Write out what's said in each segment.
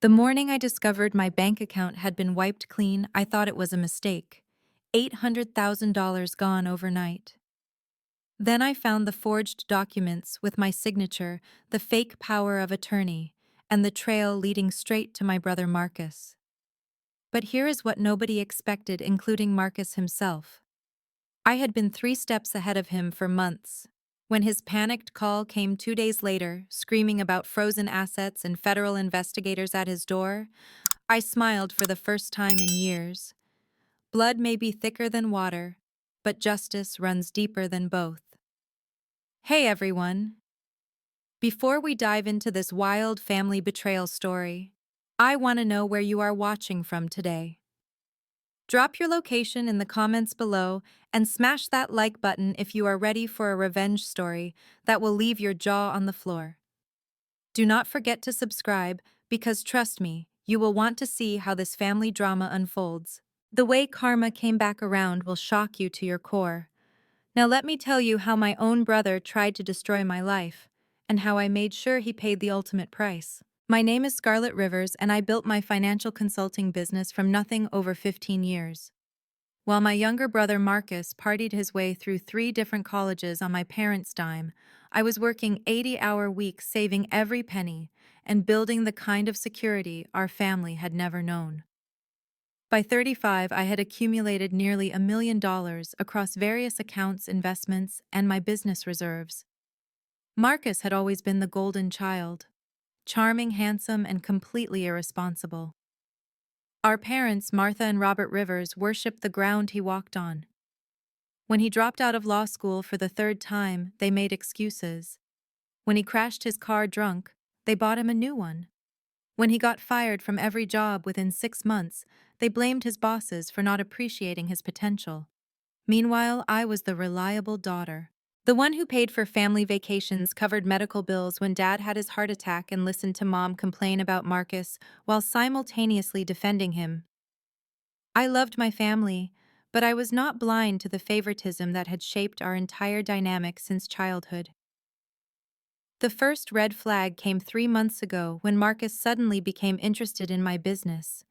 The morning I discovered my bank account had been wiped clean, I thought it was a mistake. $800,000 gone overnight. Then I found the forged documents with my signature, the fake power of attorney, and the trail leading straight to my brother Marcus. But here is what nobody expected, including Marcus himself. I had been 3 steps ahead of him for months. When his panicked call came 2 days later, screaming about frozen assets and federal investigators at his door, I smiled for the first time in years. Blood may be thicker than water, but justice runs deeper than both. Hey everyone! Before we dive into this wild family betrayal story, I want to know where you are watching from today. Drop your location in the comments below and smash that like button if you are ready for a revenge story that will leave your jaw on the floor. Do not forget to subscribe because trust me, you will want to see how this family drama unfolds. The way karma came back around will shock you to your core. Now let me tell you how my own brother tried to destroy my life, and how I made sure he paid the ultimate price. My name is Scarlett Rivers, and I built my financial consulting business from nothing over 15 years. While my younger brother Marcus partied his way through 3 different colleges on my parents' dime, I was working 80-hour weeks saving every penny and building the kind of security our family had never known. By 35, I had accumulated nearly $1 million across various accounts, investments, and my business reserves. Marcus had always been the golden child, charming, handsome, and completely irresponsible. Our parents, Martha and Robert Rivers, worshipped the ground he walked on. When he dropped out of law school for the 3rd time, they made excuses. When he crashed his car drunk, they bought him a new one. When he got fired from every job within 6 months, they blamed his bosses for not appreciating his potential. Meanwhile, I was the reliable daughter. The one who paid for family vacations, covered medical bills when Dad had his heart attack, and listened to Mom complain about Marcus while simultaneously defending him. I loved my family, but I was not blind to the favoritism that had shaped our entire dynamic since childhood. The first red flag came 3 months ago when Marcus suddenly became interested in my business.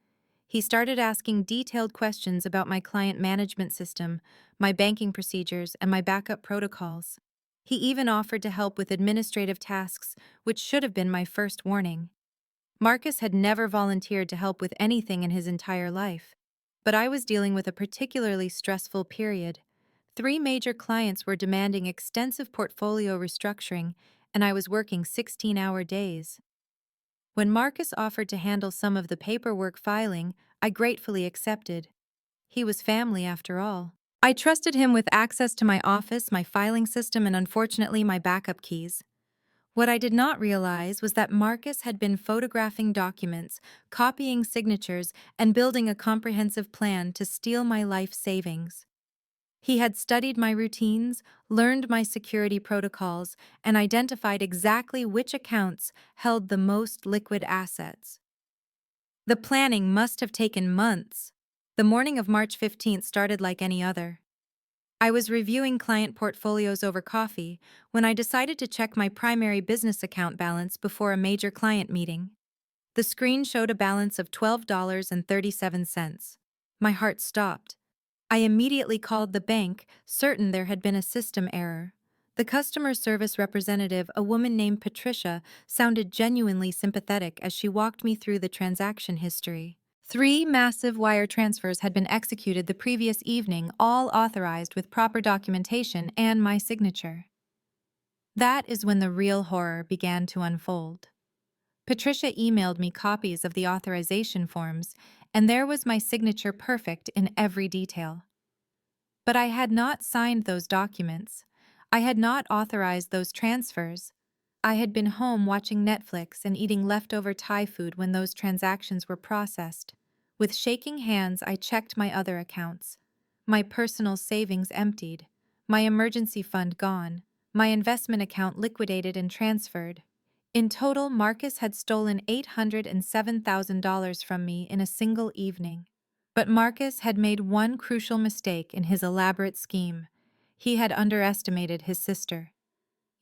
He started asking detailed questions about my client management system, my banking procedures, and my backup protocols. He even offered to help with administrative tasks, which should have been my first warning. Marcus had never volunteered to help with anything in his entire life. But I was dealing with a particularly stressful period. 3 major clients were demanding extensive portfolio restructuring, and I was working 16-hour days. When Marcus offered to handle some of the paperwork filing, I gratefully accepted. He was family after all. I trusted him with access to my office, my filing system, and unfortunately my backup keys. What I did not realize was that Marcus had been photographing documents, copying signatures, and building a comprehensive plan to steal my life savings. He had studied my routines, learned my security protocols, and identified exactly which accounts held the most liquid assets. The planning must have taken months. The morning of March 15th started like any other. I was reviewing client portfolios over coffee when I decided to check my primary business account balance before a major client meeting. The screen showed a balance of $12.37. My heart stopped. I immediately called the bank, certain there had been a system error. The customer service representative, a woman named Patricia, sounded genuinely sympathetic as she walked me through the transaction history. 3 massive wire transfers had been executed the previous evening, all authorized with proper documentation and my signature. That is when the real horror began to unfold. Patricia emailed me copies of the authorization forms, and there was my signature perfect in every detail. But I had not signed those documents. I had not authorized those transfers. I had been home watching Netflix and eating leftover Thai food when those transactions were processed. With shaking hands, I checked my other accounts. My personal savings emptied, my emergency fund gone, my investment account liquidated and transferred. In total, Marcus had stolen $807,000 from me in a single evening. But Marcus had made one crucial mistake in his elaborate scheme. He had underestimated his sister.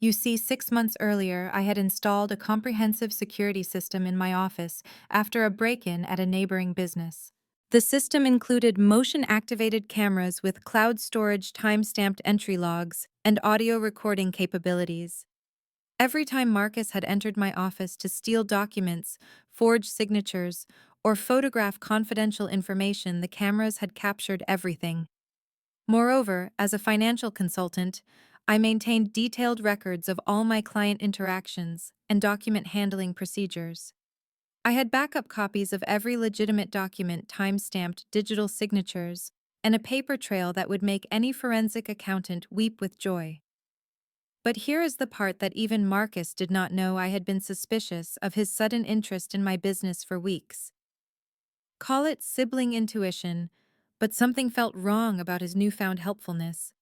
You see, 6 months earlier, I had installed a comprehensive security system in my office after a break-in at a neighboring business. The system included motion-activated cameras with cloud storage time-stamped entry logs and audio recording capabilities. Every time Marcus had entered my office to steal documents, forge signatures, or photograph confidential information, the cameras had captured everything. Moreover, as a financial consultant, I maintained detailed records of all my client interactions and document handling procedures. I had backup copies of every legitimate document, time-stamped digital signatures, and a paper trail that would make any forensic accountant weep with joy. But here is the part that even Marcus did not know. I had been suspicious of his sudden interest in my business for weeks. Call it sibling intuition, but something felt wrong about his newfound helpfulness.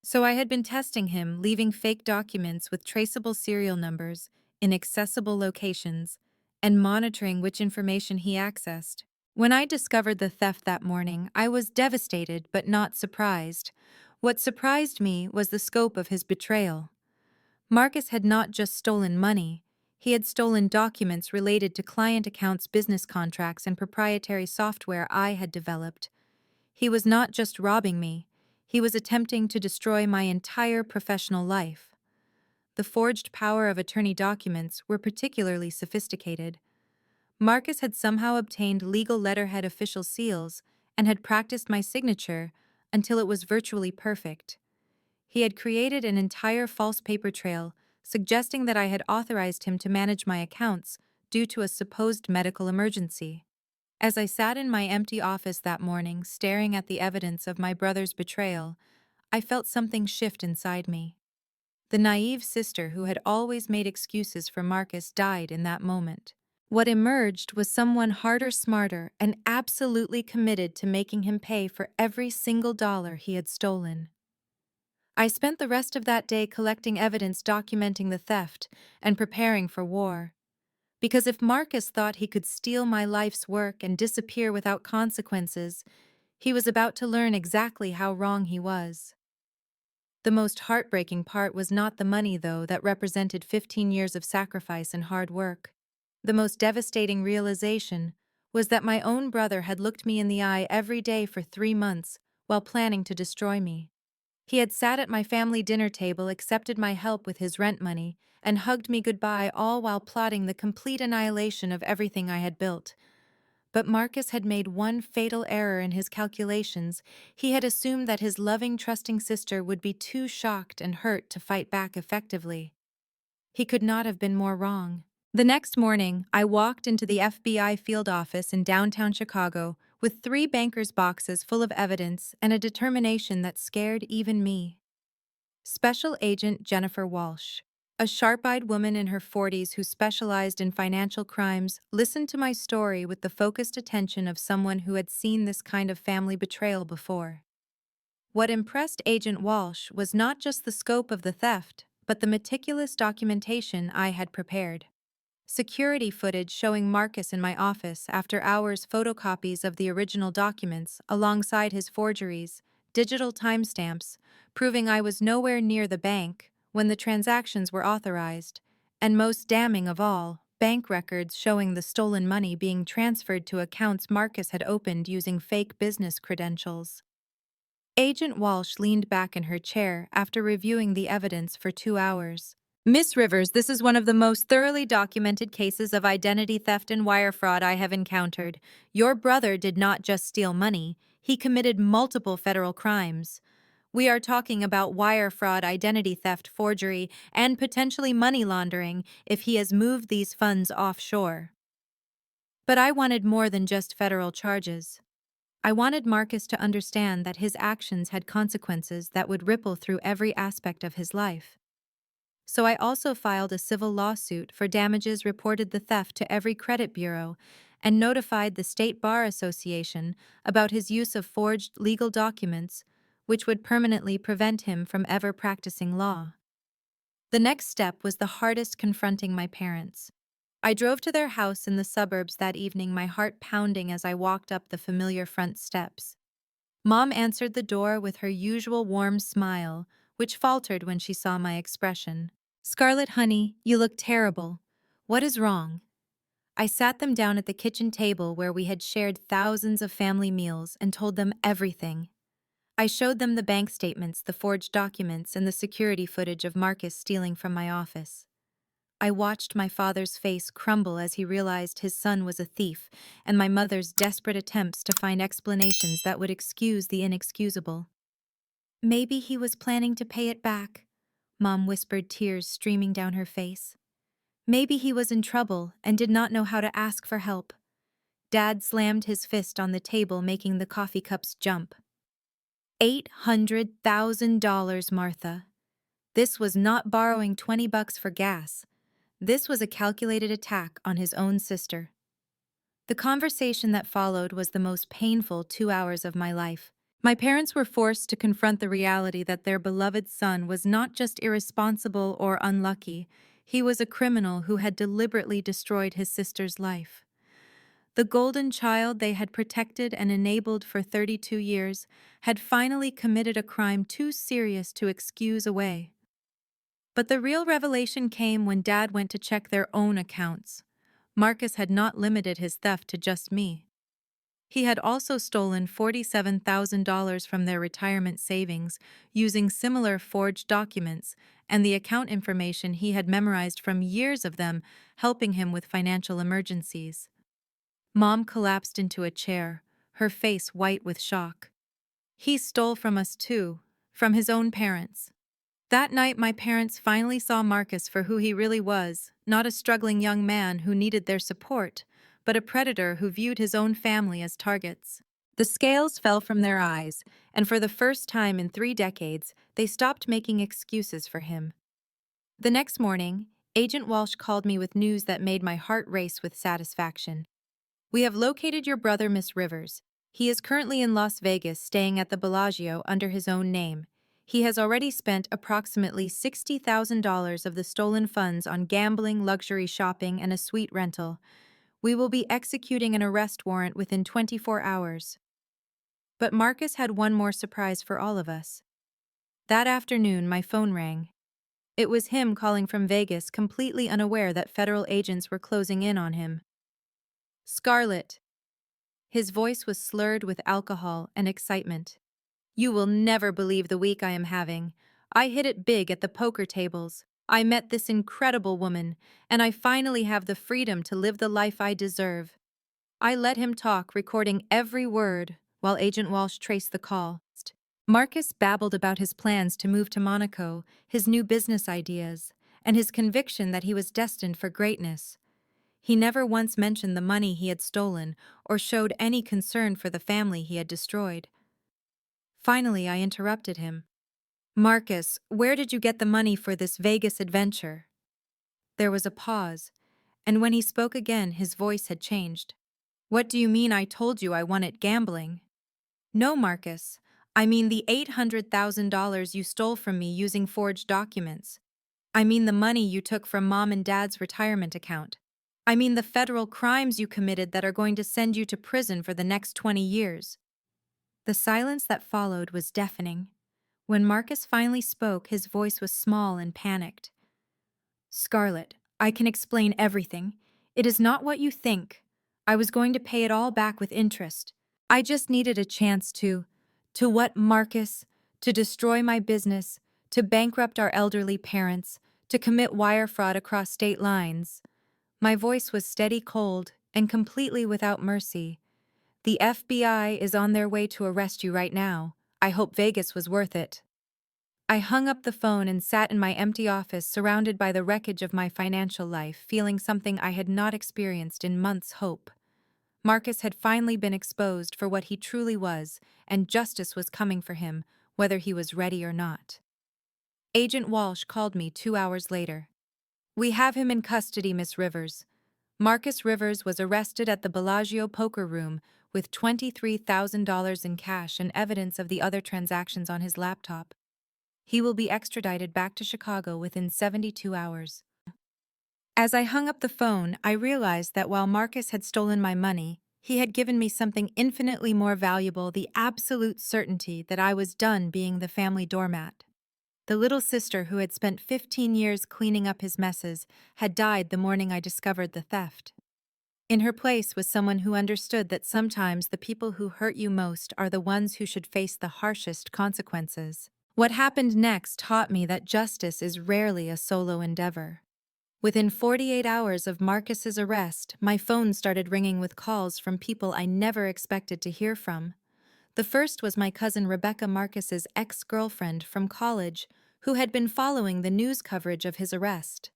So I had been testing him, leaving fake documents with traceable serial numbers in accessible locations, and monitoring which information he accessed. When I discovered the theft that morning, I was devastated but not surprised. What surprised me was the scope of his betrayal. Marcus had not just stolen money, he had stolen documents related to client accounts, business contracts, and proprietary software I had developed. He was not just robbing me, he was attempting to destroy my entire professional life. The forged power of attorney documents were particularly sophisticated. Marcus had somehow obtained legal letterhead official seals and had practiced my signature until it was virtually perfect. He had created an entire false paper trail, suggesting that I had authorized him to manage my accounts due to a supposed medical emergency. As I sat in my empty office that morning, staring at the evidence of my brother's betrayal, I felt something shift inside me. The naive sister who had always made excuses for Marcus died in that moment. What emerged was someone harder, smarter, and absolutely committed to making him pay for every single dollar he had stolen. I spent the rest of that day collecting evidence documenting the theft and preparing for war. Because if Marcus thought he could steal my life's work and disappear without consequences, he was about to learn exactly how wrong he was. The most heartbreaking part was not the money, though, that represented 15 years of sacrifice and hard work. The most devastating realization was that my own brother had looked me in the eye every day for 3 months while planning to destroy me. He had sat at my family dinner table, accepted my help with his rent money, and hugged me goodbye, all while plotting the complete annihilation of everything I had built. But Marcus had made one fatal error in his calculations. He had assumed that his loving, trusting sister would be too shocked and hurt to fight back effectively. He could not have been more wrong. The next morning, I walked into the FBI field office in downtown Chicago with 3 bankers' boxes full of evidence and a determination that scared even me. Special Agent Jennifer Walsh, a sharp-eyed woman in her 40s who specialized in financial crimes, listened to my story with the focused attention of someone who had seen this kind of family betrayal before. What impressed Agent Walsh was not just the scope of the theft, but the meticulous documentation I had prepared. Security footage showing Marcus in my office after hours, photocopies of the original documents alongside his forgeries, digital timestamps, proving I was nowhere near the bank when the transactions were authorized, and most damning of all, bank records showing the stolen money being transferred to accounts Marcus had opened using fake business credentials. Agent Walsh leaned back in her chair after reviewing the evidence for 2 hours. Miss Rivers, this is one of the most thoroughly documented cases of identity theft and wire fraud I have encountered. Your brother did not just steal money, he committed multiple federal crimes. We are talking about wire fraud, identity theft, forgery, and potentially money laundering if he has moved these funds offshore. But I wanted more than just federal charges. I wanted Marcus to understand that his actions had consequences that would ripple through every aspect of his life. So I also filed a civil lawsuit for damages, reported the theft to every credit bureau, and notified the State Bar Association about his use of forged legal documents, which would permanently prevent him from ever practicing law. The next step was the hardest, confronting my parents. I drove to their house in the suburbs that evening, my heart pounding as I walked up the familiar front steps. Mom answered the door with her usual warm smile, which faltered when she saw my expression. "Scarlett, honey, you look terrible. What is wrong?" I sat them down at the kitchen table where we had shared thousands of family meals and told them everything. I showed them the bank statements, the forged documents, and the security footage of Marcus stealing from my office. I watched my father's face crumble as he realized his son was a thief, and my mother's desperate attempts to find explanations that would excuse the inexcusable. "Maybe he was planning to pay it back," Mom whispered, tears streaming down her face. "Maybe he was in trouble and did not know how to ask for help." Dad slammed his fist on the table, making the coffee cups jump. $800,000, Martha. This was not borrowing $20 for gas. This was a calculated attack on his own sister. The conversation that followed was the most painful 2 hours of my life. My parents were forced to confront the reality that their beloved son was not just irresponsible or unlucky, he was a criminal who had deliberately destroyed his sister's life. The golden child they had protected and enabled for 32 years had finally committed a crime too serious to excuse away. But the real revelation came when Dad went to check their own accounts. Marcus had not limited his theft to just me. He had also stolen $47,000 from their retirement savings using similar forged documents and the account information he had memorized from years of them, helping him with financial emergencies. Mom collapsed into a chair, her face white with shock. "He stole from us too, from his own parents." That night, my parents finally saw Marcus for who he really was, not a struggling young man who needed their support, but a predator who viewed his own family as targets. The scales fell from their eyes, and for the first time in 3 decades, they stopped making excuses for him. The next morning, Agent Walsh called me with news that made my heart race with satisfaction. "We have located your brother, Miss Rivers. He is currently in Las Vegas, staying at the Bellagio under his own name. He has already spent approximately $60,000 of the stolen funds on gambling, luxury shopping, and a suite rental. We will be executing an arrest warrant within 24 hours. But Marcus had one more surprise for all of us. That afternoon, my phone rang. It was him calling from Vegas, completely unaware that federal agents were closing in on him. "Scarlett." His voice was slurred with alcohol and excitement. "You will never believe the week I am having. I hit it big at the poker tables. I met this incredible woman, and I finally have the freedom to live the life I deserve." I let him talk, recording every word, while Agent Walsh traced the call. Marcus babbled about his plans to move to Monaco, his new business ideas, and his conviction that he was destined for greatness. He never once mentioned the money he had stolen or showed any concern for the family he had destroyed. Finally, I interrupted him. "Marcus, where did you get the money for this Vegas adventure?" There was a pause, and when he spoke again, his voice had changed. "What do you mean I told you I won at gambling?" "No, Marcus. I mean the $800,000 you stole from me using forged documents. I mean the money you took from Mom and Dad's retirement account. I mean the federal crimes you committed that are going to send you to prison for the next 20 years. The silence that followed was deafening. When Marcus finally spoke, his voice was small and panicked. "Scarlett, I can explain everything. It is not what you think. I was going to pay it all back with interest. I just needed a chance to what, Marcus? To destroy my business, to bankrupt our elderly parents, to commit wire fraud across state lines." My voice was steady, cold, and completely without mercy. "The FBI is on their way to arrest you right now. I hope Vegas was worth it." I hung up the phone and sat in my empty office, surrounded by the wreckage of my financial life, feeling something I had not experienced in months. Hope. Marcus had finally been exposed for what he truly was, and justice was coming for him, whether he was ready or not. Agent Walsh called me 2 hours later. "We have him in custody, Miss Rivers." Marcus Rivers was arrested at the Bellagio poker room with $23,000 in cash and evidence of the other transactions on his laptop. He will be extradited back to Chicago within 72 hours. As I hung up the phone, I realized that while Marcus had stolen my money, he had given me something infinitely more valuable: the absolute certainty that I was done being the family doormat. The little sister who had spent 15 years cleaning up his messes had died the morning I discovered the theft. In her place was someone who understood that sometimes the people who hurt you most are the ones who should face the harshest consequences. What happened next taught me that justice is rarely a solo endeavor. Within 48 hours of Marcus's arrest, my phone started ringing with calls from people I never expected to hear from. The first was my cousin Rebecca Marcus's ex-girlfriend from college, who had been following the news coverage of his arrest.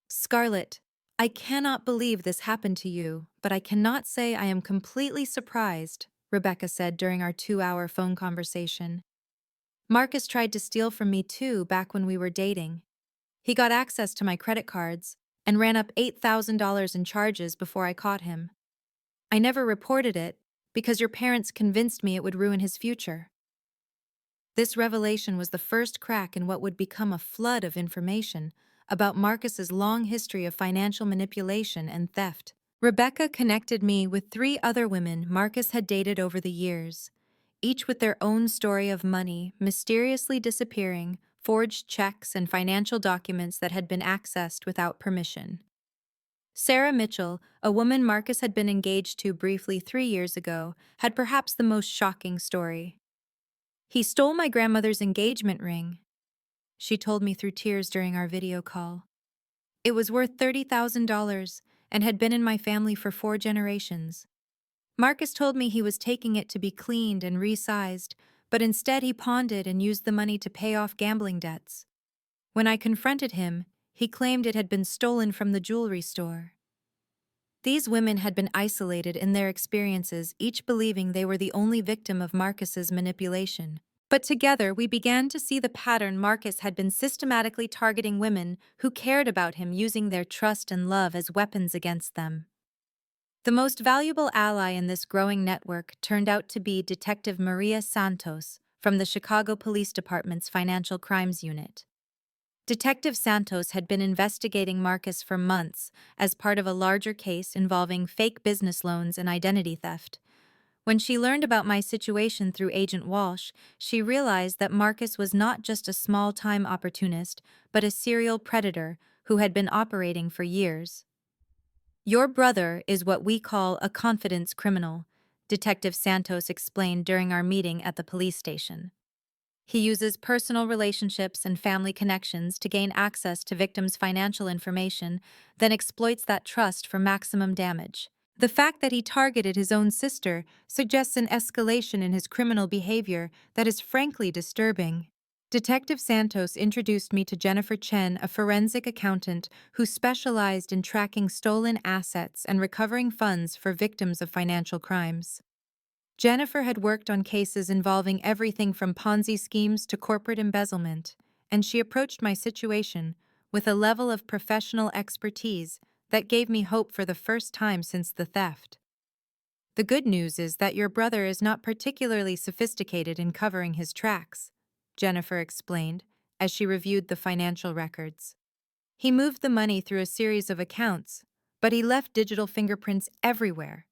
"Scarlett, I cannot believe this happened to you, but I cannot say I am completely surprised," Rebecca said during our 2-hour phone conversation. "Marcus tried to steal from me too back when we were dating. He got access to my credit cards and ran up $8,000 in charges before I caught him. I never reported it because your parents convinced me it would ruin his future." This revelation was the first crack in what would become a flood of information about Marcus's long history of financial manipulation and theft. Rebecca connected me with 3 other women Marcus had dated over the years, each with their own story of money mysteriously disappearing, forged checks, and financial documents that had been accessed without permission. Sarah Mitchell, a woman Marcus had been engaged to briefly 3 years ago, had perhaps the most shocking story. "He stole my grandmother's engagement ring," she told me through tears during our video call. "It was worth $30,000 and had been in my family for 4 generations. Marcus told me he was taking it to be cleaned and resized, but instead he pawned it and used the money to pay off gambling debts. When I confronted him, he claimed it had been stolen from the jewelry store." These women had been isolated in their experiences, each believing they were the only victim of Marcus's manipulation. But together we began to see the pattern. Marcus had been systematically targeting women who cared about him, using their trust and love as weapons against them. The most valuable ally in this growing network turned out to be Detective Maria Santos from the Chicago Police Department's Financial Crimes Unit. Detective Santos had been investigating Marcus for months as part of a larger case involving fake business loans and identity theft. When she learned about my situation through Agent Walsh, she realized that Marcus was not just a small-time opportunist, but a serial predator who had been operating for years. "Your brother is what we call a confidence criminal," Detective Santos explained during our meeting at the police station. "He uses personal relationships and family connections to gain access to victims' financial information, then exploits that trust for maximum damage. The fact that he targeted his own sister suggests an escalation in his criminal behavior that is frankly disturbing." Detective Santos introduced me to Jennifer Chen, a forensic accountant who specialized in tracking stolen assets and recovering funds for victims of financial crimes. Jennifer had worked on cases involving everything from Ponzi schemes to corporate embezzlement, and she approached my situation with a level of professional expertise that gave me hope for the first time since the theft. "The good news is that your brother is not particularly sophisticated in covering his tracks," Jennifer explained as she reviewed the financial records. "He moved the money through a series of accounts, but he left digital fingerprints everywhere.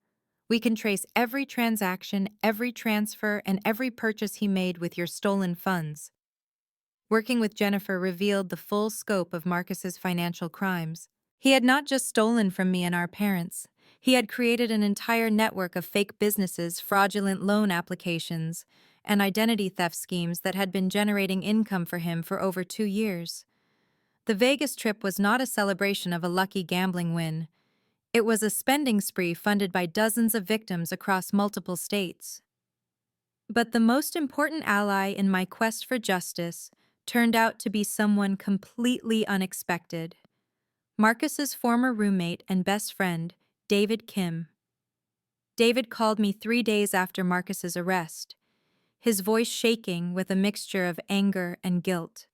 We can trace every transaction, every transfer, and every purchase he made with your stolen funds." Working with Jennifer revealed the full scope of Marcus's financial crimes. He had not just stolen from me and our parents. He had created an entire network of fake businesses, fraudulent loan applications, and identity theft schemes that had been generating income for him for over 2 years. The Vegas trip was not a celebration of a lucky gambling win. It was a spending spree funded by dozens of victims across multiple states. But the most important ally in my quest for justice turned out to be someone completely unexpected: Marcus's former roommate and best friend, David Kim. David called me 3 days after Marcus's arrest, his voice shaking with a mixture of anger and guilt.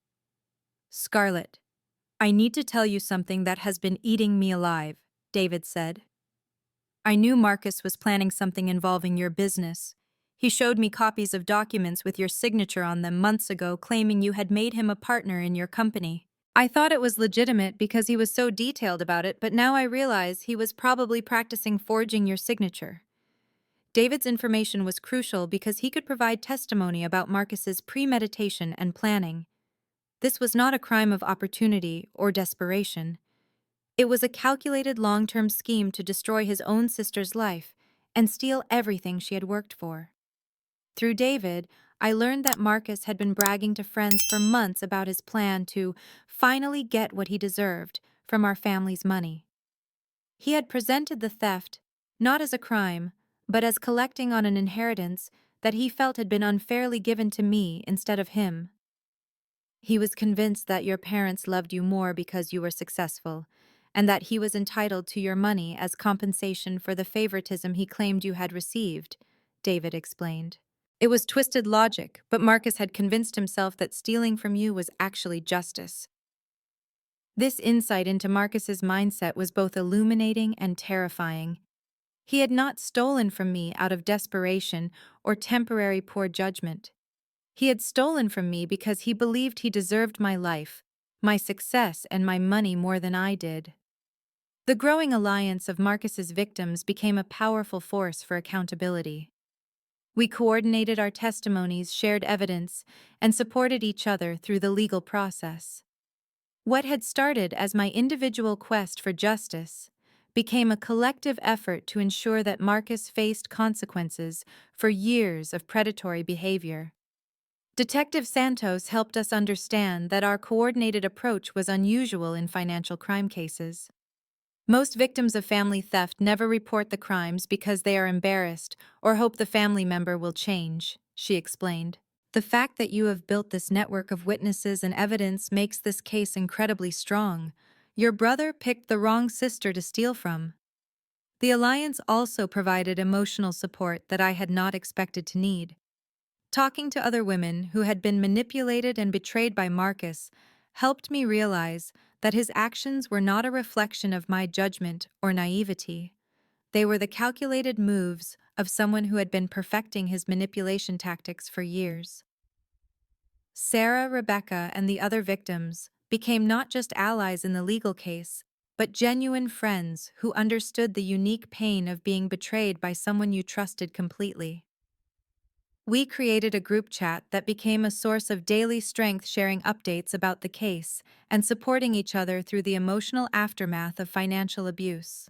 "Scarlett, I need to tell you something that has been eating me alive," David said. "I knew Marcus was planning something involving your business. He showed me copies of documents with your signature on them months ago, claiming you had made him a partner in your company. I thought it was legitimate because he was so detailed about it, but now I realize he was probably practicing forging your signature." David's information was crucial because he could provide testimony about Marcus's premeditation and planning. This was not a crime of opportunity or desperation. It was a calculated long-term scheme to destroy his own sister's life and steal everything she had worked for. Through David, I learned that Marcus had been bragging to friends for months about his plan to finally get what he deserved from our family's money. He had presented the theft not as a crime, but as collecting on an inheritance that he felt had been unfairly given to me instead of him. He was convinced that your parents loved you more because you were successful, and that he was entitled to your money as compensation for the favoritism he claimed you had received, David explained. It was twisted logic, but Marcus had convinced himself that stealing from you was actually justice. This insight into Marcus's mindset was both illuminating and terrifying. He had not stolen from me out of desperation or temporary poor judgment. He had stolen from me because he believed he deserved my life, my success, and my money more than I did. The growing alliance of Marcus's victims became a powerful force for accountability. We coordinated our testimonies, shared evidence, and supported each other through the legal process. What had started as my individual quest for justice became a collective effort to ensure that Marcus faced consequences for years of predatory behavior. Detective Santos helped us understand that our coordinated approach was unusual in financial crime cases. Most victims of family theft never report the crimes because they are embarrassed or hope the family member will change, she explained. The fact that you have built this network of witnesses and evidence makes this case incredibly strong. Your brother picked the wrong sister to steal from. The alliance also provided emotional support that I had not expected to need. Talking to other women who had been manipulated and betrayed by Marcus helped me realize that his actions were not a reflection of my judgment or naivety. They were the calculated moves of someone who had been perfecting his manipulation tactics for years. Sarah, Rebecca, and the other victims became not just allies in the legal case, but genuine friends who understood the unique pain of being betrayed by someone you trusted completely. We created a group chat that became a source of daily strength, sharing updates about the case and supporting each other through the emotional aftermath of financial abuse.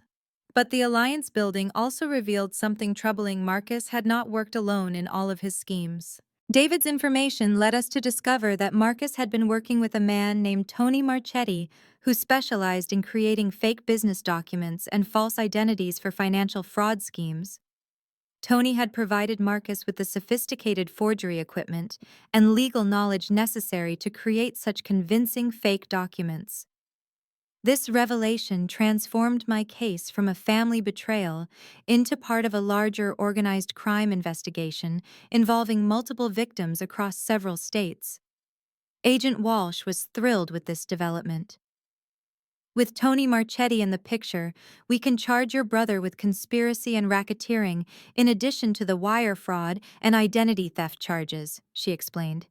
But the alliance building also revealed something troubling. Marcus had not worked alone in all of his schemes. David's information led us to discover that Marcus had been working with a man named Tony Marchetti, who specialized in creating fake business documents and false identities for financial fraud schemes. Tony had provided Marcus with the sophisticated forgery equipment and legal knowledge necessary to create such convincing fake documents. This revelation transformed my case from a family betrayal into part of a larger organized crime investigation involving multiple victims across several states. Agent Walsh was thrilled with this development. With Tony Marchetti in the picture, we can charge your brother with conspiracy and racketeering in addition to the wire fraud and identity theft charges, she explained.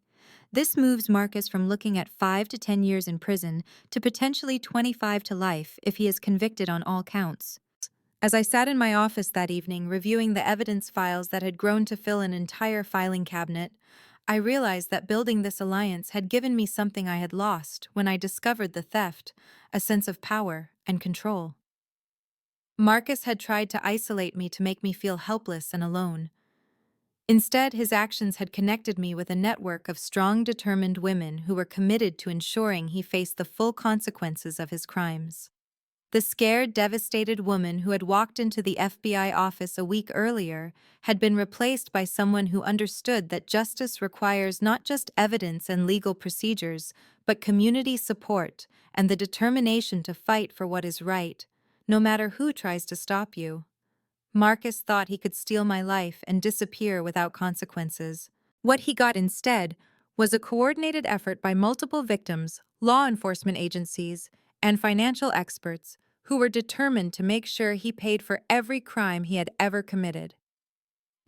This moves Marcus from looking at 5 to 10 years in prison to potentially 25 to life if he is convicted on all counts. As I sat in my office that evening reviewing the evidence files that had grown to fill an entire filing cabinet, I realized that building this alliance had given me something I had lost when I discovered the theft, a sense of power and control. Marcus had tried to isolate me to make me feel helpless and alone. Instead, his actions had connected me with a network of strong, determined women who were committed to ensuring he faced the full consequences of his crimes. The scared, devastated woman who had walked into the FBI office a week earlier had been replaced by someone who understood that justice requires not just evidence and legal procedures, but community support and the determination to fight for what is right, no matter who tries to stop you. Marcus thought he could steal my life and disappear without consequences. What he got instead was a coordinated effort by multiple victims, law enforcement agencies, and financial experts who were determined to make sure he paid for every crime he had ever committed.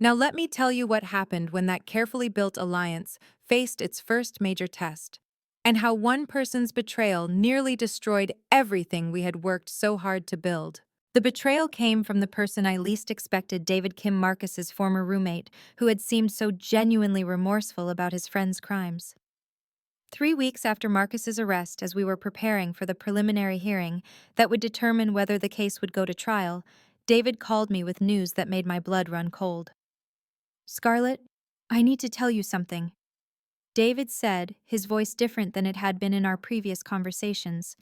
Now let me tell you what happened when that carefully built alliance faced its first major test, and how one person's betrayal nearly destroyed everything we had worked so hard to build. The betrayal came from the person I least expected, David Kim, Marcus's former roommate, who had seemed so genuinely remorseful about his friend's crimes. 3 weeks after Marcus's arrest, as we were preparing for the preliminary hearing that would determine whether the case would go to trial, David called me with news that made my blood run cold. "Scarlett, I need to tell you something," David said, his voice different than it had been in our previous conversations.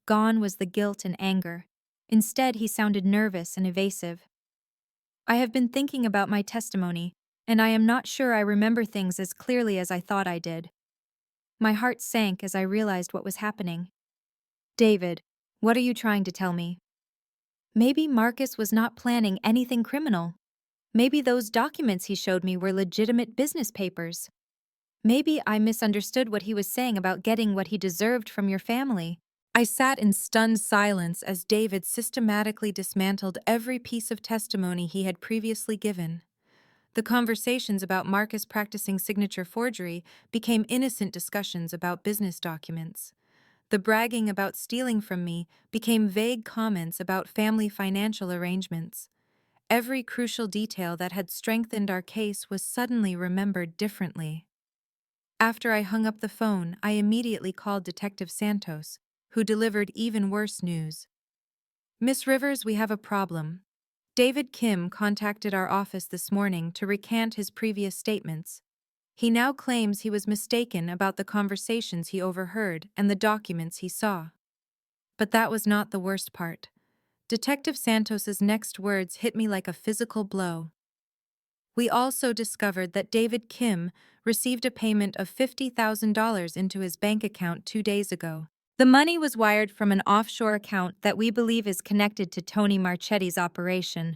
Gone was the guilt and anger. Instead, he sounded nervous and evasive. "I have been thinking about my testimony, and I am not sure I remember things as clearly as I thought I did." My heart sank as I realized what was happening. "David, what are you trying to tell me?" Maybe Marcus was not planning anything criminal. Maybe those documents he showed me were legitimate business papers. Maybe I misunderstood what he was saying about getting what he deserved from your family. I sat in stunned silence as David systematically dismantled every piece of testimony he had previously given. The conversations about Marcus practicing signature forgery became innocent discussions about business documents. The bragging about stealing from me became vague comments about family financial arrangements. Every crucial detail that had strengthened our case was suddenly remembered differently. After I hung up the phone, I immediately called Detective Santos, who delivered even worse news. "Miss Rivers, we have a problem. David Kim contacted our office this morning to recant his previous statements. He now claims he was mistaken about the conversations he overheard and the documents he saw." But that was not the worst part. Detective Santos's next words hit me like a physical blow. "We also discovered that David Kim received a payment of $50,000 into his bank account 2 days ago. The money was wired from an offshore account that we believe is connected to Tony Marchetti's operation."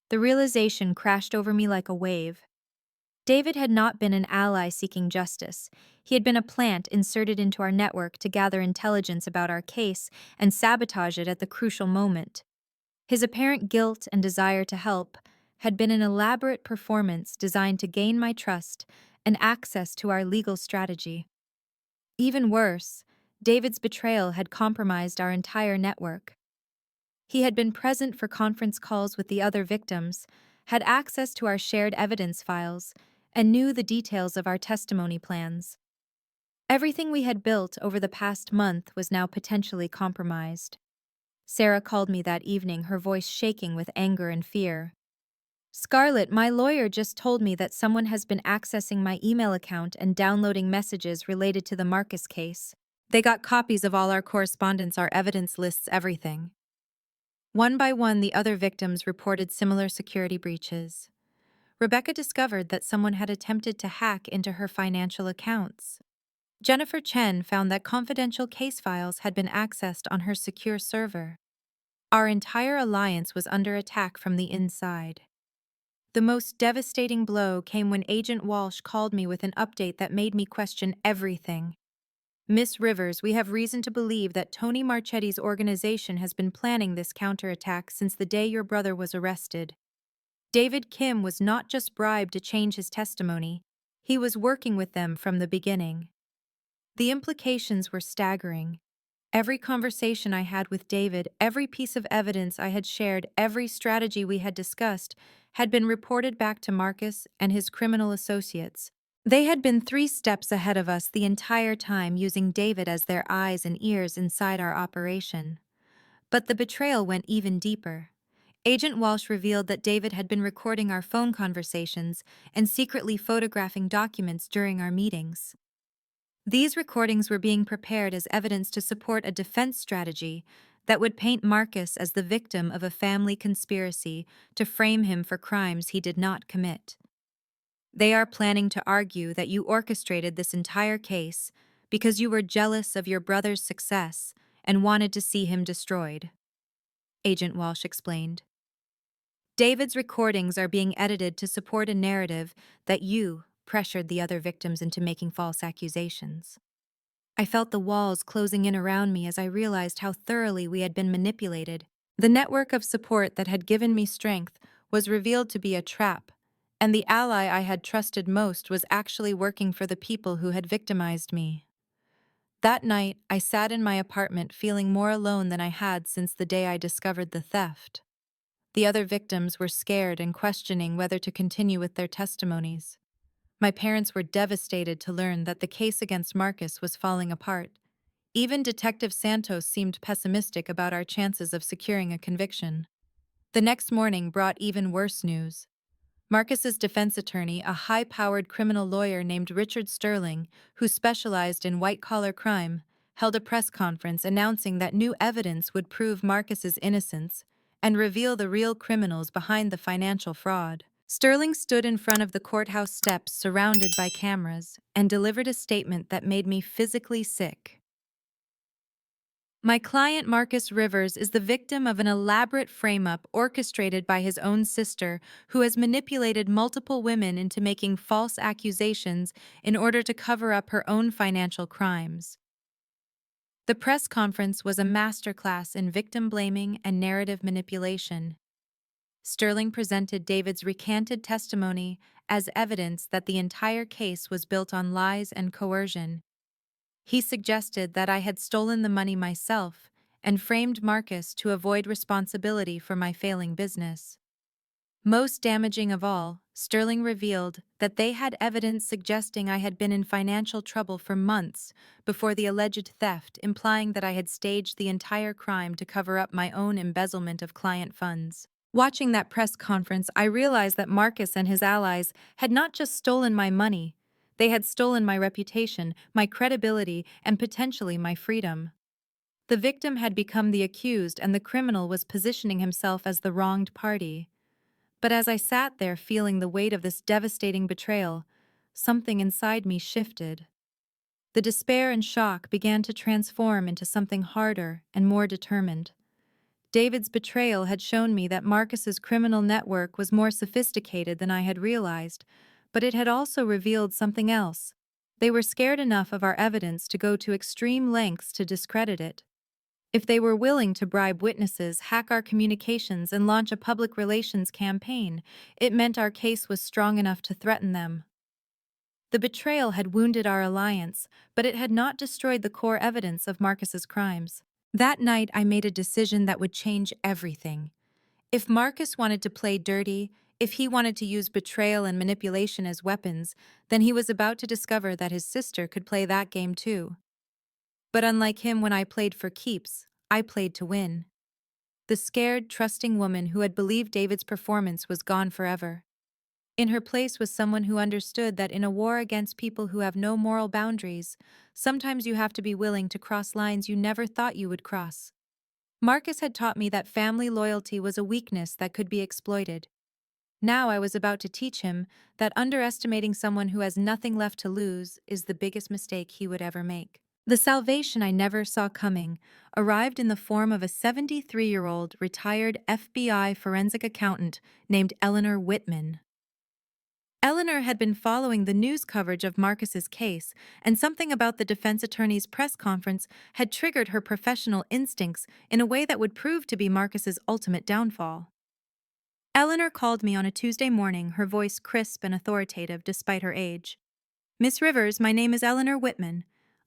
The realization crashed over me like a wave. David had not been an ally seeking justice. He had been a plant inserted into our network to gather intelligence about our case and sabotage it at the crucial moment. His apparent guilt and desire to help had been an elaborate performance designed to gain my trust and access to our legal strategy. Even worse, David's betrayal had compromised our entire network. He had been present for conference calls with the other victims, had access to our shared evidence files, and knew the details of our testimony plans. Everything we had built over the past month was now potentially compromised. Sarah called me that evening, her voice shaking with anger and fear. "Scarlett, my lawyer just told me that someone has been accessing my email account and downloading messages related to the Marcus case. They got copies of all our correspondence, our evidence lists, everything." One by one, the other victims reported similar security breaches. Rebecca discovered that someone had attempted to hack into her financial accounts. Jennifer Chen found that confidential case files had been accessed on her secure server. Our entire alliance was under attack from the inside. The most devastating blow came when Agent Walsh called me with an update that made me question everything. "Miss Rivers, we have reason to believe that Tony Marchetti's organization has been planning this counterattack since the day your brother was arrested. David Kim was not just bribed to change his testimony, he was working with them from the beginning." The implications were staggering. Every conversation I had with David, every piece of evidence I had shared, every strategy we had discussed had been reported back to Marcus and his criminal associates. They had been 3 steps ahead of us the entire time, using David as their eyes and ears inside our operation. But the betrayal went even deeper. Agent Walsh revealed that David had been recording our phone conversations and secretly photographing documents during our meetings. These recordings were being prepared as evidence to support a defense strategy that would paint Marcus as the victim of a family conspiracy to frame him for crimes he did not commit. "They are planning to argue that you orchestrated this entire case because you were jealous of your brother's success and wanted to see him destroyed," Agent Walsh explained. "David's recordings are being edited to support a narrative that you pressured the other victims into making false accusations." I felt the walls closing in around me as I realized how thoroughly we had been manipulated. The network of support that had given me strength was revealed to be a trap, and the ally I had trusted most was actually working for the people who had victimized me. That night, I sat in my apartment feeling more alone than I had since the day I discovered the theft. The other victims were scared and questioning whether to continue with their testimonies. My parents were devastated to learn that the case against Marcus was falling apart. Even Detective Santos seemed pessimistic about our chances of securing a conviction. The next morning brought even worse news. Marcus's defense attorney, a high-powered criminal lawyer named Richard Sterling, who specialized in white-collar crime, held a press conference announcing that new evidence would prove Marcus's innocence and reveal the real criminals behind the financial fraud. Sterling stood in front of the courthouse steps surrounded by cameras and delivered a statement that made me physically sick. My client Marcus Rivers is the victim of an elaborate frame-up orchestrated by his own sister, who has manipulated multiple women into making false accusations in order to cover up her own financial crimes. The press conference was a masterclass in victim blaming and narrative manipulation. Sterling presented David's recanted testimony as evidence that the entire case was built on lies and coercion. He suggested that I had stolen the money myself and framed Marcus to avoid responsibility for my failing business. Most damaging of all, Sterling revealed that they had evidence suggesting I had been in financial trouble for months before the alleged theft, implying that I had staged the entire crime to cover up my own embezzlement of client funds. Watching that press conference, I realized that Marcus and his allies had not just stolen my money, they had stolen my reputation, my credibility, and potentially my freedom. The victim had become the accused, and the criminal was positioning himself as the wronged party. But as I sat there feeling the weight of this devastating betrayal, something inside me shifted. The despair and shock began to transform into something harder and more determined. David's betrayal had shown me that Marcus's criminal network was more sophisticated than I had realized, but it had also revealed something else. They were scared enough of our evidence to go to extreme lengths to discredit it. If they were willing to bribe witnesses, hack our communications, and launch a public relations campaign, it meant our case was strong enough to threaten them. The betrayal had wounded our alliance, but it had not destroyed the core evidence of Marcus's crimes. That night, I made a decision that would change everything. If Marcus wanted to play dirty, if he wanted to use betrayal and manipulation as weapons, then he was about to discover that his sister could play that game too. But unlike him when I played for keeps, I played to win. The scared, trusting woman who had believed David's performance was gone forever. In her place was someone who understood that in a war against people who have no moral boundaries, sometimes you have to be willing to cross lines you never thought you would cross. Marcus had taught me that family loyalty was a weakness that could be exploited. Now I was about to teach him that underestimating someone who has nothing left to lose is the biggest mistake he would ever make. The salvation I never saw coming arrived in the form of a 73-year-old retired FBI forensic accountant named Eleanor Whitman. Eleanor had been following the news coverage of Marcus's case, and something about the defense attorney's press conference had triggered her professional instincts in a way that would prove to be Marcus's ultimate downfall. Eleanor called me on a Tuesday morning, her voice crisp and authoritative despite her age. "Miss Rivers, my name is Eleanor Whitman.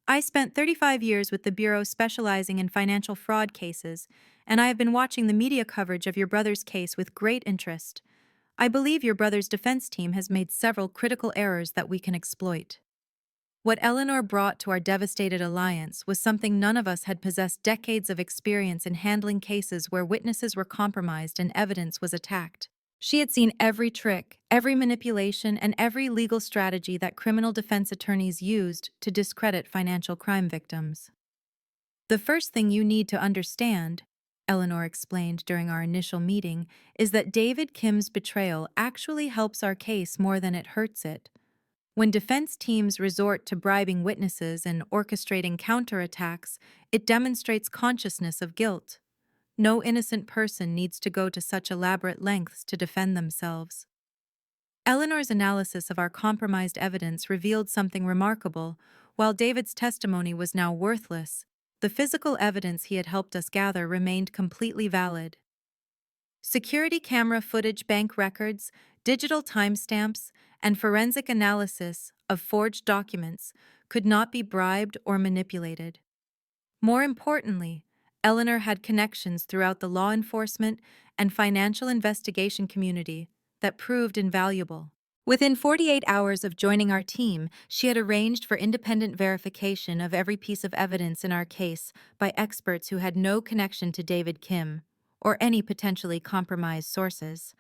I spent 35 years with the Bureau specializing in financial fraud cases, and I have been watching the media coverage of your brother's case with great interest. I believe your brother's defense team has made several critical errors that we can exploit." What Eleanor brought to our devastated alliance was something none of us had possessed: decades of experience in handling cases where witnesses were compromised and evidence was attacked. She had seen every trick, every manipulation, and every legal strategy that criminal defense attorneys used to discredit financial crime victims. "The first thing you need to understand," Eleanor explained during our initial meeting, "is that David Kim's betrayal actually helps our case more than it hurts it. When defense teams resort to bribing witnesses and orchestrating counterattacks, it demonstrates consciousness of guilt. No innocent person needs to go to such elaborate lengths to defend themselves." Eleanor's analysis of our compromised evidence revealed something remarkable. While David's testimony was now worthless, the physical evidence he had helped us gather remained completely valid. Security camera footage, bank records, digital timestamps, and forensic analysis of forged documents could not be bribed or manipulated. More importantly, Eleanor had connections throughout the law enforcement and financial investigation community that proved invaluable. Within 48 hours of joining our team, she had arranged for independent verification of every piece of evidence in our case by experts who had no connection to David Kim or any potentially compromised sources.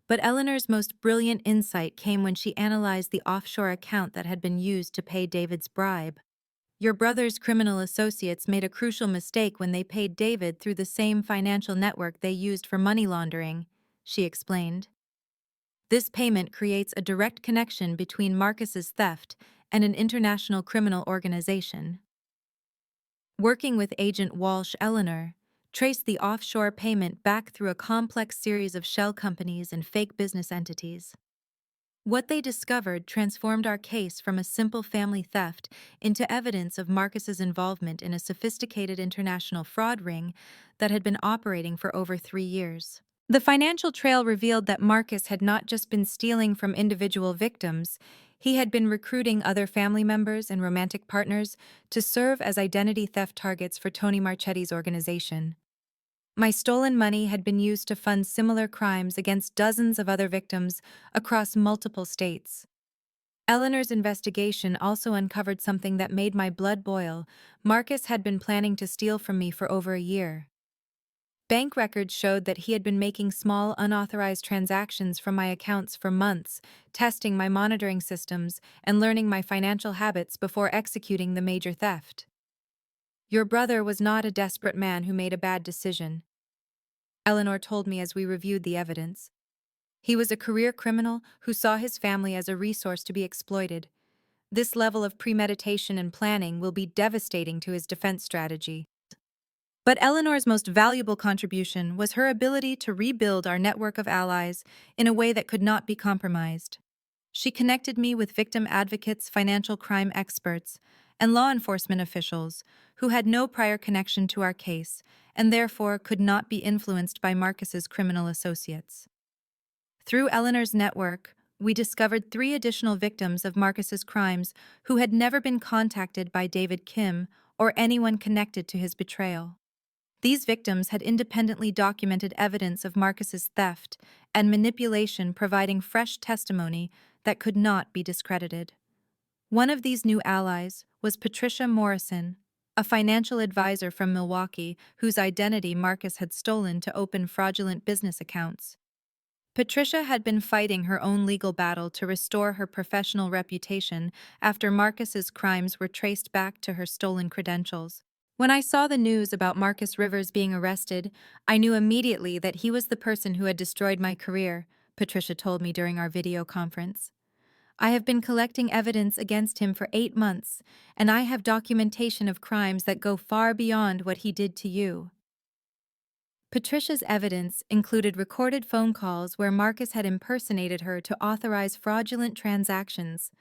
But Eleanor's most brilliant insight came when she analyzed the offshore account that had been used to pay David's bribe. Your brother's criminal associates made a crucial mistake when they paid David through the same financial network they used for money laundering, she explained. This payment creates a direct connection between Marcus's theft and an international criminal organization. Working with Agent Walsh, Eleanor traced the offshore payment back through a complex series of shell companies and fake business entities. What they discovered transformed our case from a simple family theft into evidence of Marcus's involvement in a sophisticated international fraud ring that had been operating for over 3 years. The financial trail revealed that Marcus had not just been stealing from individual victims, he had been recruiting other family members and romantic partners to serve as identity theft targets for Tony Marchetti's organization. My stolen money had been used to fund similar crimes against dozens of other victims across multiple states. Eleanor's investigation also uncovered something that made my blood boil. Marcus had been planning to steal from me for over a year. Bank records showed that he had been making small, unauthorized transactions from my accounts for months, testing my monitoring systems and learning my financial habits before executing the major theft. Your brother was not a desperate man who made a bad decision, Eleanor told me as we reviewed the evidence. He was a career criminal who saw his family as a resource to be exploited. This level of premeditation and planning will be devastating to his defense strategy. But Eleanor's most valuable contribution was her ability to rebuild our network of allies in a way that could not be compromised. She connected me with victim advocates, financial crime experts, and law enforcement officials who had no prior connection to our case and therefore could not be influenced by Marcus's criminal associates. Through Eleanor's network, we discovered 3 additional victims of Marcus's crimes who had never been contacted by David Kim or anyone connected to his betrayal. These victims had independently documented evidence of Marcus's theft and manipulation, providing fresh testimony that could not be discredited. One of these new allies was Patricia Morrison, a financial advisor from Milwaukee whose identity Marcus had stolen to open fraudulent business accounts. Patricia had been fighting her own legal battle to restore her professional reputation after Marcus's crimes were traced back to her stolen credentials. When I saw the news about Marcus Rivers being arrested, I knew immediately that he was the person who had destroyed my career, Patricia told me during our video conference. I have been collecting evidence against him for 8 months, and I have documentation of crimes that go far beyond what he did to you. Patricia's evidence included recorded phone calls where Marcus had impersonated her to authorize fraudulent transactions,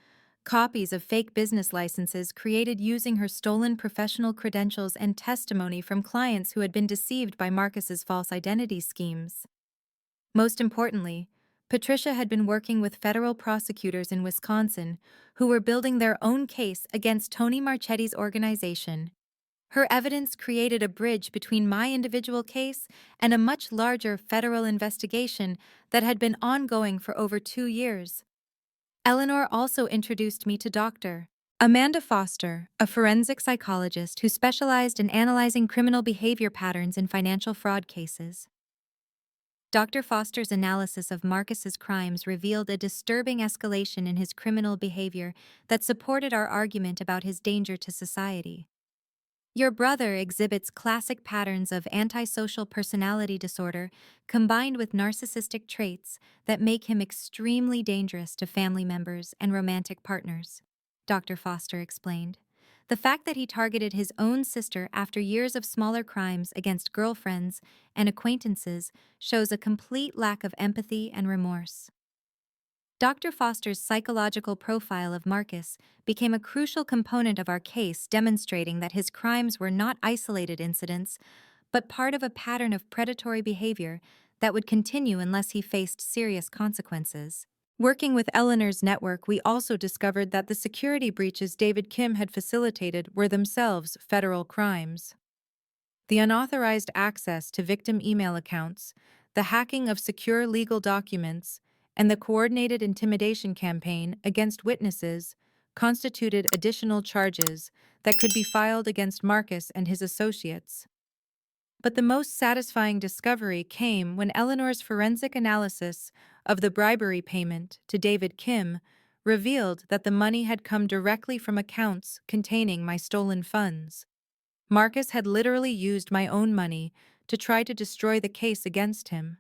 copies of fake business licenses created using her stolen professional credentials, and testimony from clients who had been deceived by Marcus's false identity schemes. Most importantly, Patricia had been working with federal prosecutors in Wisconsin who were building their own case against Tony Marchetti's organization. Her evidence created a bridge between my individual case and a much larger federal investigation that had been ongoing for over 2 years. Eleanor also introduced me to Dr. Amanda Foster, a forensic psychologist who specialized in analyzing criminal behavior patterns in financial fraud cases. Dr. Foster's analysis of Marcus's crimes revealed a disturbing escalation in his criminal behavior that supported our argument about his danger to society. Your brother exhibits classic patterns of antisocial personality disorder combined with narcissistic traits that make him extremely dangerous to family members and romantic partners, Dr. Foster explained. The fact that he targeted his own sister after years of smaller crimes against girlfriends and acquaintances shows a complete lack of empathy and remorse. Dr. Foster's psychological profile of Marcus became a crucial component of our case, demonstrating that his crimes were not isolated incidents, but part of a pattern of predatory behavior that would continue unless he faced serious consequences. Working with Eleanor's network, we also discovered that the security breaches David Kim had facilitated were themselves federal crimes. The unauthorized access to victim email accounts, the hacking of secure legal documents, and the coordinated intimidation campaign against witnesses constituted additional charges that could be filed against Marcus and his associates. But the most satisfying discovery came when Eleanor's forensic analysis of the bribery payment to David Kim revealed that the money had come directly from accounts containing my stolen funds. Marcus had literally used my own money to try to destroy the case against him.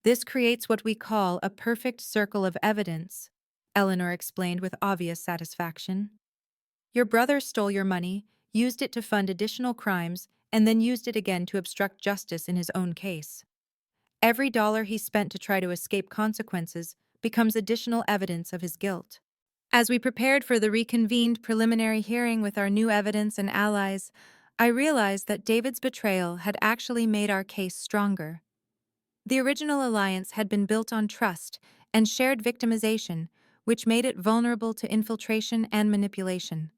This creates what we call a perfect circle of evidence, Eleanor explained with obvious satisfaction. Your brother stole your money, used it to fund additional crimes, and then used it again to obstruct justice in his own case. Every dollar he spent to try to escape consequences becomes additional evidence of his guilt. As we prepared for the reconvened preliminary hearing with our new evidence and allies, I realized that David's betrayal had actually made our case stronger. The original alliance had been built on trust and shared victimization, which made it vulnerable to infiltration and manipulation.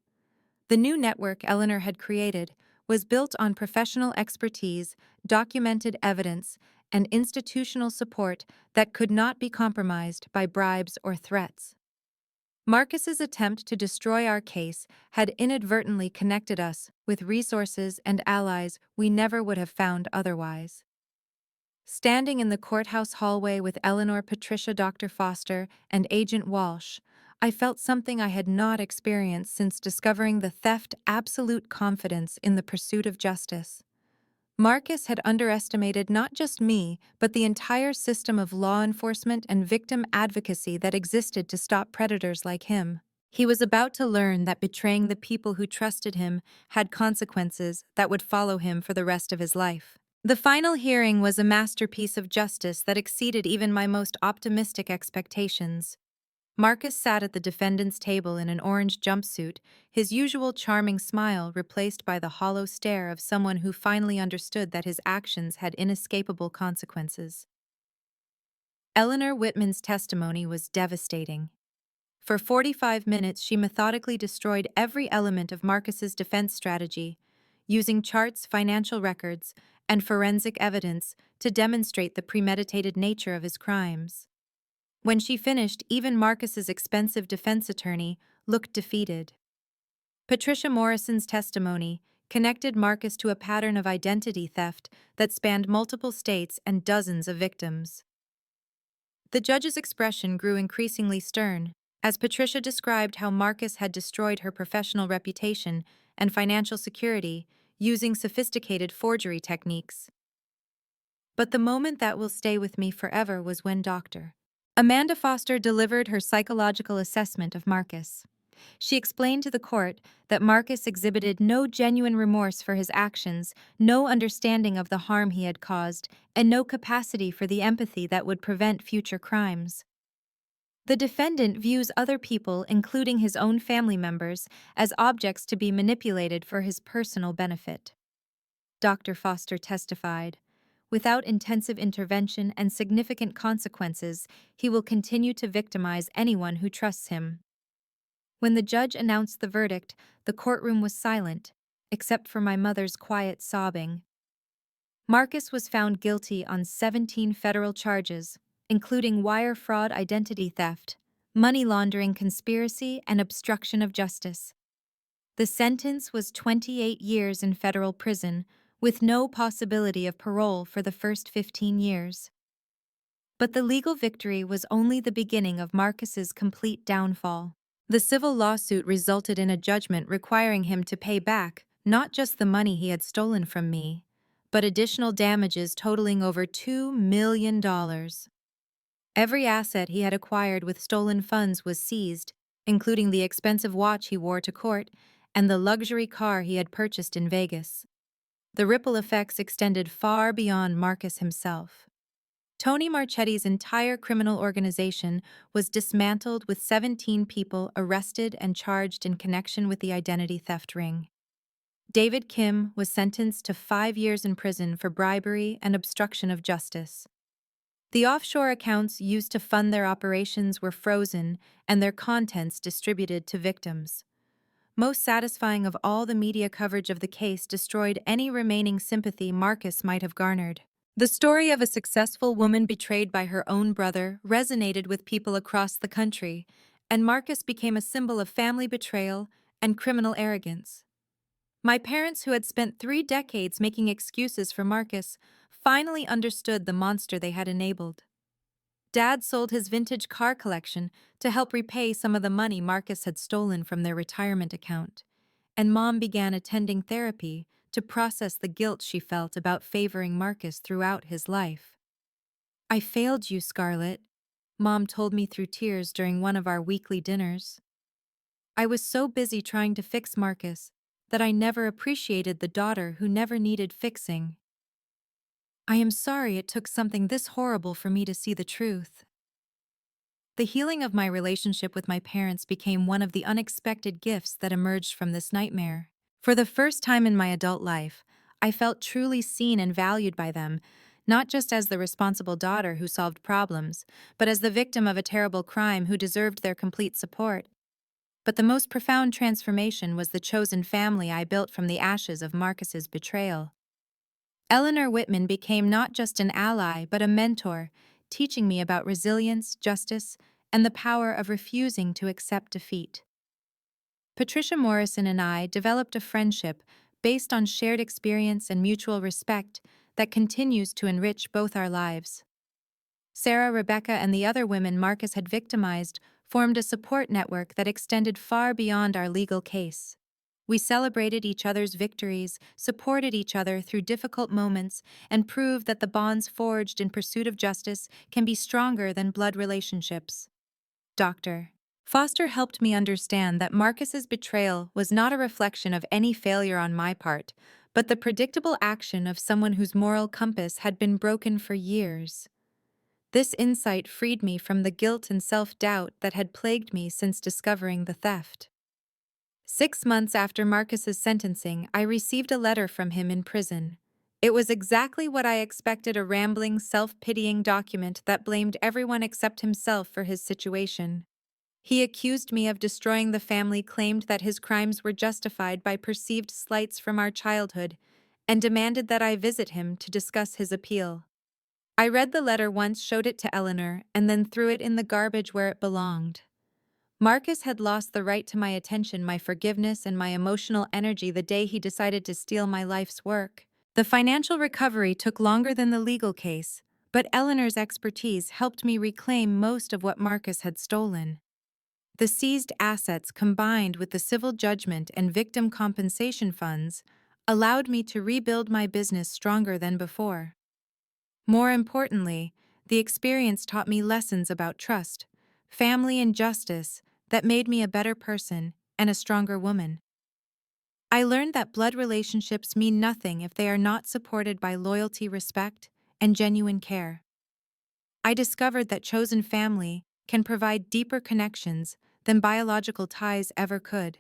The new network Eleanor had created was built on professional expertise, documented evidence, and institutional support that could not be compromised by bribes or threats. Marcus's attempt to destroy our case had inadvertently connected us with resources and allies we never would have found otherwise. Standing in the courthouse hallway with Eleanor, Patricia, Dr. Foster, and Agent Walsh, I felt something I had not experienced since discovering the theft absolute confidence in the pursuit of justice. Marcus had underestimated not just me, but the entire system of law enforcement and victim advocacy that existed to stop predators like him. He was about to learn that betraying the people who trusted him had consequences that would follow him for the rest of his life. The final hearing was a masterpiece of justice that exceeded even my most optimistic expectations. Marcus sat at the defendant's table in an orange jumpsuit, his usual charming smile replaced by the hollow stare of someone who finally understood that his actions had inescapable consequences. Eleanor Whitman's testimony was devastating. For 45 minutes, she methodically destroyed every element of Marcus's defense strategy, using charts, financial records, and forensic evidence to demonstrate the premeditated nature of his crimes. When she finished, even Marcus's expensive defense attorney looked defeated. Patricia Morrison's testimony connected Marcus to a pattern of identity theft that spanned multiple states and dozens of victims. The judge's expression grew increasingly stern as Patricia described how Marcus had destroyed her professional reputation and financial security using sophisticated forgery techniques. But the moment that will stay with me forever was when Dr. Amanda Foster delivered her psychological assessment of Marcus. She explained to the court that Marcus exhibited no genuine remorse for his actions, no understanding of the harm he had caused, and no capacity for the empathy that would prevent future crimes. The defendant views other people, including his own family members, as objects to be manipulated for his personal benefit. Dr. Foster testified, without intensive intervention and significant consequences, he will continue to victimize anyone who trusts him. When the judge announced the verdict, the courtroom was silent, except for my mother's quiet sobbing. Marcus was found guilty on 17 federal charges, including wire fraud, identity theft, money laundering conspiracy, and obstruction of justice. The sentence was 28 years in federal prison, with no possibility of parole for the first 15 years. But the legal victory was only the beginning of Marcus's complete downfall. The civil lawsuit resulted in a judgment requiring him to pay back not just the money he had stolen from me, but additional damages totaling over $2 million. Every asset he had acquired with stolen funds was seized, including the expensive watch he wore to court and the luxury car he had purchased in Vegas. The ripple effects extended far beyond Marcus himself. Tony Marchetti's entire criminal organization was dismantled with 17 people arrested and charged in connection with the identity theft ring. David Kim was sentenced to 5 years in prison for bribery and obstruction of justice. The offshore accounts used to fund their operations were frozen and their contents distributed to victims. Most satisfying of all, the media coverage of the case destroyed any remaining sympathy Marcus might have garnered. The story of a successful woman betrayed by her own brother resonated with people across the country, and Marcus became a symbol of family betrayal and criminal arrogance. My parents, who had spent 3 decades making excuses for Marcus, finally understood the monster they had enabled. Dad sold his vintage car collection to help repay some of the money Marcus had stolen from their retirement account, and Mom began attending therapy to process the guilt she felt about favoring Marcus throughout his life. "I failed you, Scarlett," Mom told me through tears during one of our weekly dinners. "I was so busy trying to fix Marcus that I never appreciated the daughter who never needed fixing. I am sorry it took something this horrible for me to see the truth." The healing of my relationship with my parents became one of the unexpected gifts that emerged from this nightmare. For the first time in my adult life, I felt truly seen and valued by them, not just as the responsible daughter who solved problems, but as the victim of a terrible crime who deserved their complete support. But the most profound transformation was the chosen family I built from the ashes of Marcus's betrayal. Eleanor Whitman became not just an ally, but a mentor, teaching me about resilience, justice, and the power of refusing to accept defeat. Patricia Morrison and I developed a friendship based on shared experience and mutual respect that continues to enrich both our lives. Sarah, Rebecca, and the other women Marcus had victimized formed a support network that extended far beyond our legal case. We celebrated each other's victories, supported each other through difficult moments, and proved that the bonds forged in pursuit of justice can be stronger than blood relationships. Dr. Foster helped me understand that Marcus's betrayal was not a reflection of any failure on my part, but the predictable action of someone whose moral compass had been broken for years. This insight freed me from the guilt and self-doubt that had plagued me since discovering the theft. 6 months after Marcus's sentencing, I received a letter from him in prison. It was exactly what I expected: a rambling, self-pitying document that blamed everyone except himself for his situation. He accused me of destroying the family, claimed that his crimes were justified by perceived slights from our childhood, and demanded that I visit him to discuss his appeal. I read the letter once, showed it to Eleanor, and then threw it in the garbage where it belonged. Marcus had lost the right to my attention, my forgiveness, and my emotional energy the day he decided to steal my life's work. The financial recovery took longer than the legal case, but Eleanor's expertise helped me reclaim most of what Marcus had stolen. The seized assets, combined with the civil judgment and victim compensation funds, allowed me to rebuild my business stronger than before. More importantly, the experience taught me lessons about trust, family, and justice that made me a better person and a stronger woman. I learned that blood relationships mean nothing if they are not supported by loyalty, respect, and genuine care. I discovered that chosen family can provide deeper connections than biological ties ever could.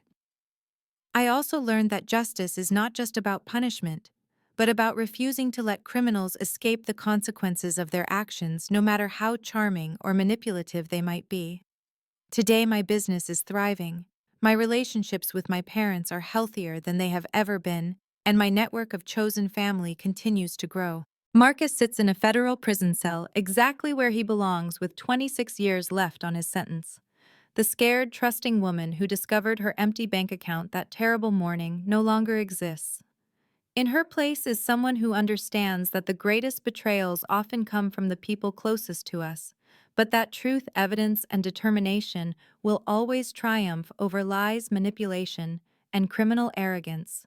I also learned that justice is not just about punishment, but about refusing to let criminals escape the consequences of their actions, no matter how charming or manipulative they might be. Today, my business is thriving. My relationships with my parents are healthier than they have ever been, and my network of chosen family continues to grow. Marcus sits in a federal prison cell, exactly where he belongs, with 26 years left on his sentence. The scared, trusting woman who discovered her empty bank account that terrible morning no longer exists. In her place is someone who understands that the greatest betrayals often come from the people closest to us, but that truth, evidence, and determination will always triumph over lies, manipulation, and criminal arrogance.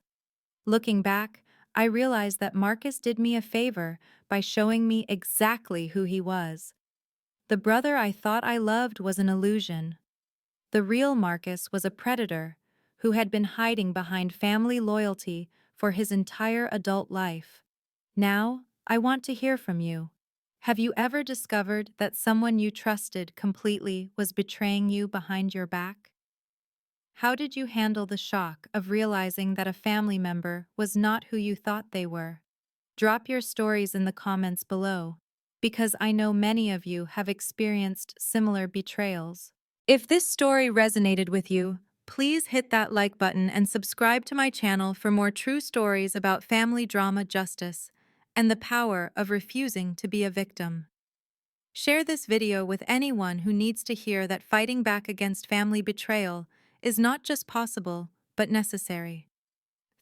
Looking back, I realized that Marcus did me a favor by showing me exactly who he was. The brother I thought I loved was an illusion. The real Marcus was a predator who had been hiding behind family loyalty for his entire adult life. Now, I want to hear from you. Have you ever discovered that someone you trusted completely was betraying you behind your back? How did you handle the shock of realizing that a family member was not who you thought they were? Drop your stories in the comments below, because I know many of you have experienced similar betrayals. If this story resonated with you, please hit that like button and subscribe to my channel for more true stories about family drama, justice, and the power of refusing to be a victim. Share this video with anyone who needs to hear that fighting back against family betrayal is not just possible, but necessary.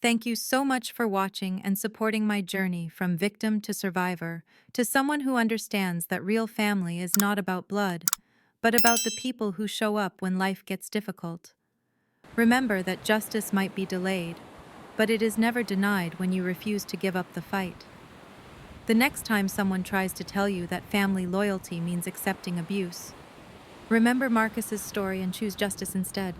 Thank you so much for watching and supporting my journey from victim to survivor to someone who understands that real family is not about blood, but about the people who show up when life gets difficult. Remember that justice might be delayed, but it is never denied when you refuse to give up the fight. The next time someone tries to tell you that family loyalty means accepting abuse, remember Marcus's story and choose justice instead.